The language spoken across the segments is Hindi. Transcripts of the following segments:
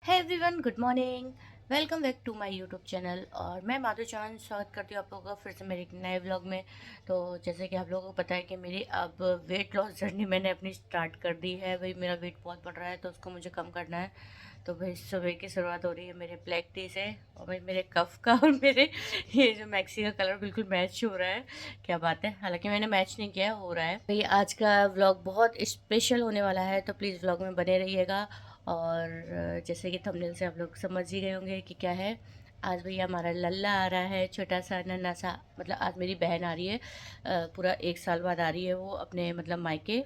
है everyone, good morning. Welcome back to my YouTube channel. और मैं माधु चौहान स्वागत करती हूँ आप लोगों का फिर से मेरे एक नए व्लॉग में। तो जैसे कि आप लोगों को पता है कि मेरी अब वेट लॉस जर्नी मैंने अपनी स्टार्ट कर दी है। भाई मेरा वेट बहुत बढ़ रहा है तो उसको मुझे कम करना है। तो भाई सुबह की शुरुआत हो रही है मेरे ब्लैक टी से। और भाई मेरे कफ का और मेरे ये जो मैक्सी का कलर बिल्कुल मैच हो रहा है। क्या बात है, हालांकि मैंने मैच नहीं किया, हो रहा है। भाई आज का व्लॉग बहुत स्पेशल होने वाला है तो प्लीज़ व्लॉग में बने रहिएगा। और जैसे कि थंबनेल से आप लोग समझ ही गए होंगे कि क्या है। आज भैया हमारा लल्ला आ रहा है, छोटा सा नन्हा सा। मतलब आज मेरी बहन आ रही है, पूरा 1 साल बाद आ रही है वो अपने मतलब मायके,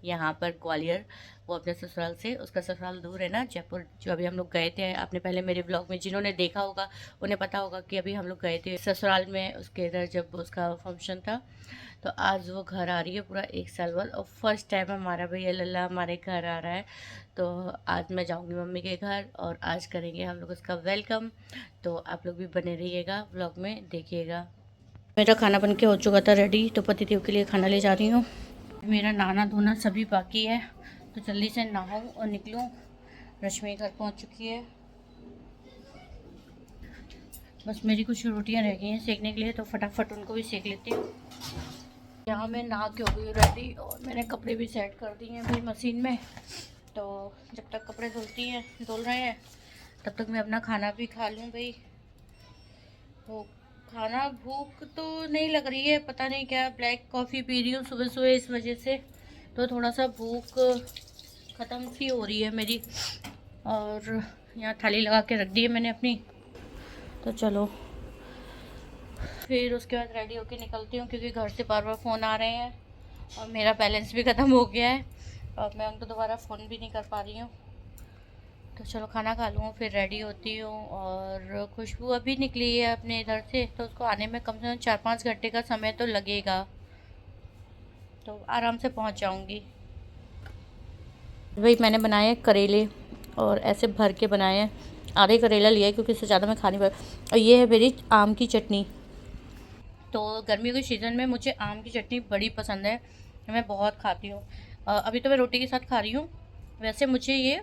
यहाँ पर ग्वालियर। वो अपने ससुराल से, उसका ससुराल दूर है ना जयपुर, जो अभी हम लोग गए थे। आपने पहले मेरे ब्लॉग में जिन्होंने देखा होगा उन्हें पता होगा कि अभी हम लोग गए थे ससुराल में उसके इधर जब उसका फंक्शन था। तो आज वो घर आ रही है पूरा 1 साल बाद, और फर्स्ट टाइम हमारा भैया लल्ला हमारे घर आ रहा है। तो आज मैं जाऊंगी मम्मी के घर और आज करेंगे हम लोग उसका वेलकम। तो आप लोग भी बने रहिएगा, व्लॉग में देखिएगा। मेरा खाना बन के हो चुका था रेडी, तो पतिदेव के लिए खाना ले जा रही हूँ। मेरा नहाना धोना सभी बाकी है, तो जल्दी से नहाऊँ और निकलूँ। रश्मि घर पहुँच चुकी है, बस मेरी कुछ रोटियां रह गई हैं सेकने के लिए, तो फटाफट उनको भी सेक लेती हूँ। यहाँ मैं नहा के हो गई रेडी, और मैंने कपड़े भी सेट कर दिए हैं भाई मशीन में। तो जब तक कपड़े धुल रहे हैं तब तक मैं अपना खाना भी खा लूँ भाई। तो खाना, भूख तो नहीं लग रही है, पता नहीं क्या, ब्लैक कॉफ़ी पी रही हूँ सुबह सुबह इस वजह से। तो थोड़ा सा भूख ख़त्म सी हो रही है मेरी। और यहाँ थाली लगा के रख दी है मैंने अपनी। तो चलो फिर उसके बाद रेडी होके निकलती हूँ, क्योंकि घर से बार बार फ़ोन आ रहे हैं और मेरा बैलेंस भी ख़त्म हो गया है और मैं उनको दोबारा फ़ोन भी नहीं कर पा रही हूँ। तो चलो खाना खा लूँ फिर रेडी होती हूँ। और खुशबू अभी निकली है अपने इधर से, तो उसको आने में कम से कम 4-5 घंटे का समय तो लगेगा, तो आराम से पहुँच जाऊँगी। भाई मैंने बनाए करेले, और ऐसे भर के बनाए हैं। आधे करेला लिया है क्योंकि इससे ज़्यादा मैं खा नहीं पाई। और ये है मेरी आम की चटनी। तो गर्मियों के सीज़न में मुझे आम की चटनी बड़ी पसंद है, मैं बहुत खाती हूँ। अभी तो मैं रोटी के साथ खा रही हूँ, वैसे मुझे ये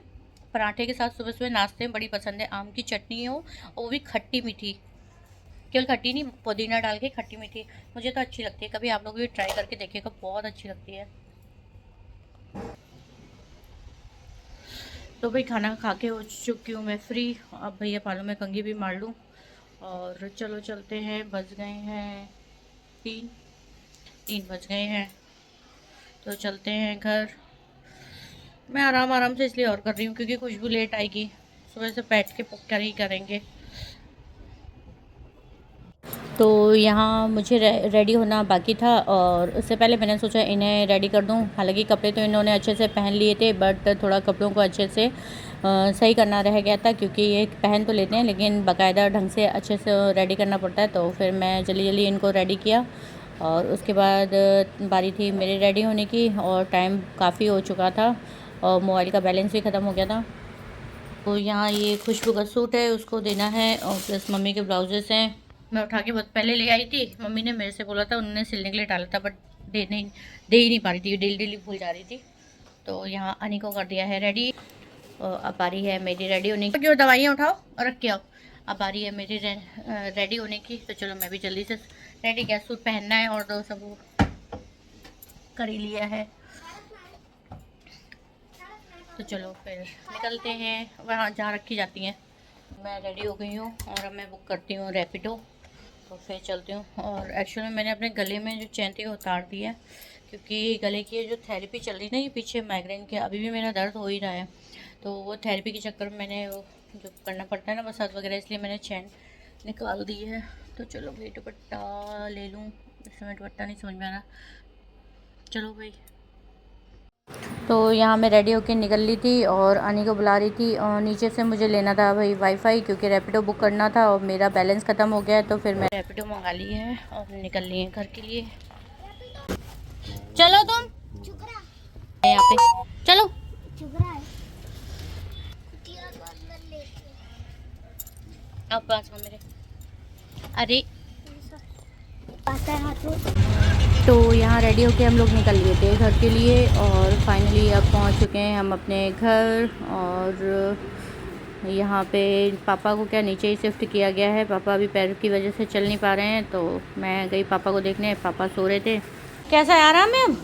पराठे के साथ सुबह सुबह नाश्ते में बड़ी पसंद है। आम की चटनी हो, और वो भी खट्टी मीठी, केवल खट्टी नहीं, पुदीना डाल के खट्टी मीठी, मुझे तो अच्छी लगती है। कभी आप लोग भी ट्राई करके देखिएगा, बहुत अच्छी लगती है। तो भाई खाना खा के हो चुकी हूँ मैं फ्री। अब भैया पालों में कंघी भी मार लूँ, और चलो चलते हैं। बज गए हैं 3 बज गए हैं, तो चलते हैं घर। मैं आराम आराम से इसलिए और कर रही हूँ क्योंकि खुशबू लेट आएगी, सुबह से बैठ के पक्का ही करेंगे। तो यहाँ मुझे रेडी होना बाकी था, और उससे पहले मैंने सोचा इन्हें रेडी कर दूँ। हालांकि कपड़े तो इन्होंने अच्छे से पहन लिए थे, बट थोड़ा कपड़ों को अच्छे से सही करना रह गया था, क्योंकि ये पहन तो लेते हैं लेकिन बाकायदा ढंग से अच्छे से रेडी करना पड़ता है। तो फिर मैं जल्दी जल्दी इनको रेडी किया, और उसके बाद बारी थी मेरे रेडी होने की, और टाइम काफ़ी हो चुका था और मोबाइल का बैलेंस भी ख़त्म हो गया था। तो यहाँ ये खुशबू का सूट है, उसको देना है, और प्लस मम्मी के ब्लाउजेस हैं। मैं उठा के बहुत पहले ले आई थी, मम्मी ने मेरे से बोला था, उन्होंने सिलने के लिए डाला था, बट दे ही नहीं पा रही थी, डेली डेली भूल जा रही थी। तो यहाँ अनी को कर दिया है रेडी, और अब आ रही है मेरी रेडी होने की। क्यों, दवाइयाँ उठाओ और रख के आओ। अब आ रही है मेरी रेडी होने की। तो चलो मैं भी जल्दी से रेडी, क्या सूट पहनना है और दो सब कर ही लिया है। तो चलो फिर निकलते हैं वहाँ जहाँ रखी जाती हैं। मैं रेडी हो गई हूँ और अब मैं बुक करती हूँ रैपिडो, तो फिर चलती हूँ। और एक्चुअली मैंने अपने गले में जो चैन थी वो उतार दी है, क्योंकि गले की जो थेरेपी चल रही ना, ये पीछे माइग्रेन के, अभी भी मेरा दर्द हो ही रहा है। तो वो थेरेपी के चक्कर में मैंने वो जो करना पड़ता है ना मसाज वगैरह, इसलिए मैंने चैन निकाल दी है। तो चलो भाई दुपट्टा ले लूँ, इस समय दुपट्टा नहीं समझ में आ रहा। चलो भाई। तो यहाँ मैं रेडी होकर निकल ली थी और अनी को बुला रही थी, और नीचे से मुझे लेना था भाई वाईफाई, क्योंकि रैपिडो बुक करना था और मेरा बैलेंस ख़त्म हो गया है। तो फिर मैं रैपिडो मंगा ली है और निकल ली है घर के लिए। चलो तुम यहाँ पे चलो। अब पास हो मेरे, अरे तो यहाँ रेडी होके हम लोग निकल लिए थे घर के लिए, और फाइनली अब पहुँच चुके हैं हम अपने घर। और यहाँ पे पापा को क्या नीचे ही शिफ्ट किया गया है। पापा अभी पैर की वजह से चल नहीं पा रहे हैं, तो मैं गई पापा को देखने। पापा सो रहे थे। कैसा है आराम है अब?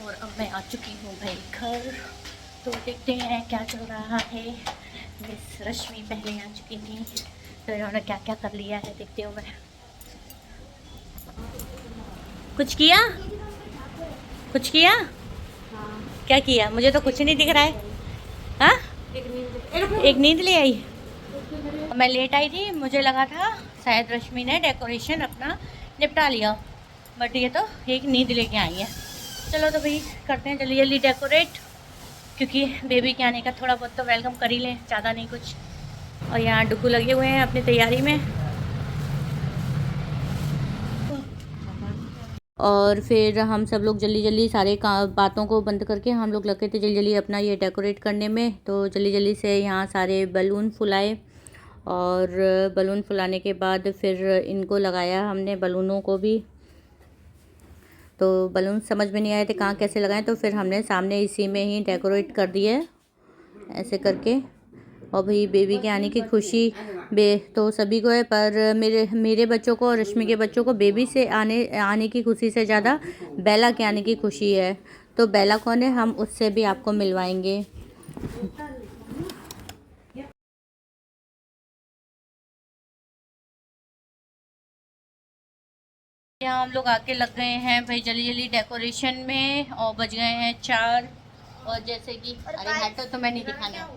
और अब मैं आ चुकी हूँ भाई घर, तो देखते हैं क्या चल रहा है। मिस रश्मि पहले आ चुकी थी, तो इन्होंने क्या क्या कर लिया है देखते हो। मैं कुछ किया, कुछ किया? क्या किया? मुझे तो कुछ नहीं दिख रहा है। हाँ, एक नींद ले आई। मैं लेट आई थी, मुझे लगा था शायद रश्मि ने डेकोरेशन अपना निपटा लिया, बट ये तो एक नींद लेके आई है। चलो तो भाई करते हैं जल्दी जल्दी डेकोरेट, क्योंकि बेबी के आने का थोड़ा बहुत तो वेलकम कर ही लें, ज़्यादा नहीं कुछ। और यहाँ डुग्गू लगे हुए हैं अपनी तैयारी में। और फिर हम सब लोग जल्दी जल्दी सारे बातों को बंद करके हम लोग लगे थे जल्दी जल्दी अपना ये डेकोरेट करने में। तो जल्दी जल्दी से यहाँ सारे बलून फुलाए, और बलून फुलाने के बाद फिर इनको लगाया हमने बलूनों को भी। तो बलून समझ में नहीं आए थे कहाँ कैसे लगाएं, तो फिर हमने सामने इसी में ही डेकोरेट कर दिए ऐसे करके। और भाई बेबी के आने की खुशी तो सभी को है, पर मेरे बच्चों को और रश्मि के बच्चों को बेबी से आने की खुशी से ज़्यादा बेला के आने की खुशी है। तो बेला कौन है, हम उससे भी आपको मिलवाएंगे। यहाँ हम लोग आके लग गए हैं भाई जल्दी जल्दी डेकोरेशन में, और बज गए हैं 4। और जैसे कि अरे हटो, तो मैं नहीं दिखाना।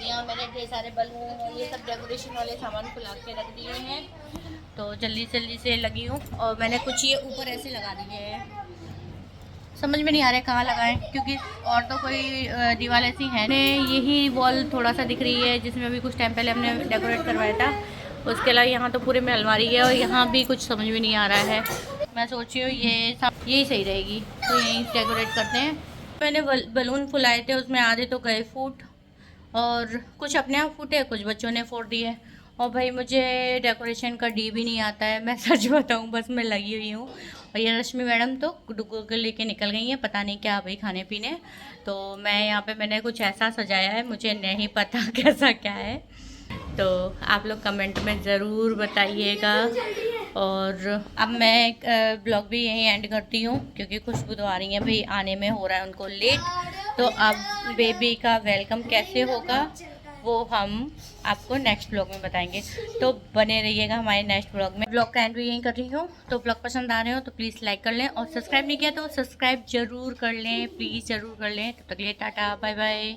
यहाँ मैंने ढेर सारे बलून और ये सब डेकोरेशन वाले सामान फुला के रख दिए हैं, तो जल्दी जल्दी से लगी हूँ। और मैंने कुछ ये ऊपर ऐसे लगा दिए हैं, समझ में नहीं आ रहा है कहाँ लगाएं, क्योंकि और तो कोई दीवार ऐसी है नहीं। यही वॉल थोड़ा सा दिख रही है जिसमें अभी कुछ टाइम पहले हमने डेकोरेट करवाया था। उसके अलावा यहाँ तो पूरे में अलमारी है, और यहाँ भी कुछ समझ में नहीं आ रहा है। मैं सोच रही हूँ यही सही रहेगी, तो यहीं डेकोरेट करते हैं। मैंने बलून फुलाए थे, उसमें आधे तो गए फूट, और कुछ अपने आप फूटे, कुछ बच्चों ने फोड़ दिए। और भाई मुझे डेकोरेशन का डी भी नहीं आता है, मैं सच बताऊँ, बस मैं लगी हुई हूँ। और ये रश्मि मैडम तो डुग्गू को लेके निकल गई हैं, पता नहीं क्या भाई खाने पीने। तो मैं यहाँ पे मैंने कुछ ऐसा सजाया है, मुझे नहीं पता कैसा क्या है, तो आप लोग कमेंट में ज़रूर बताइएगा। और अब मैं ब्लॉग भी यहीं एंड करती हूँ, क्योंकि खुशबू तो आ रही है भाई, आने में हो रहा है उनको लेट। तो अब बेबी का वेलकम कैसे होगा वो हम आपको नेक्स्ट ब्लॉग में बताएंगे, तो बने रहिएगा हमारे नेक्स्ट ब्लॉग में। ब्लॉग का एंड भी यहीं कर रही हूँ, तो ब्लॉग पसंद आ रहे हो तो प्लीज़ लाइक कर लें, और सब्सक्राइब नहीं किया तो सब्सक्राइब ज़रूर कर लें, प्लीज़ ज़रूर कर लें। तब तक के लिए टाटा बाय बाय।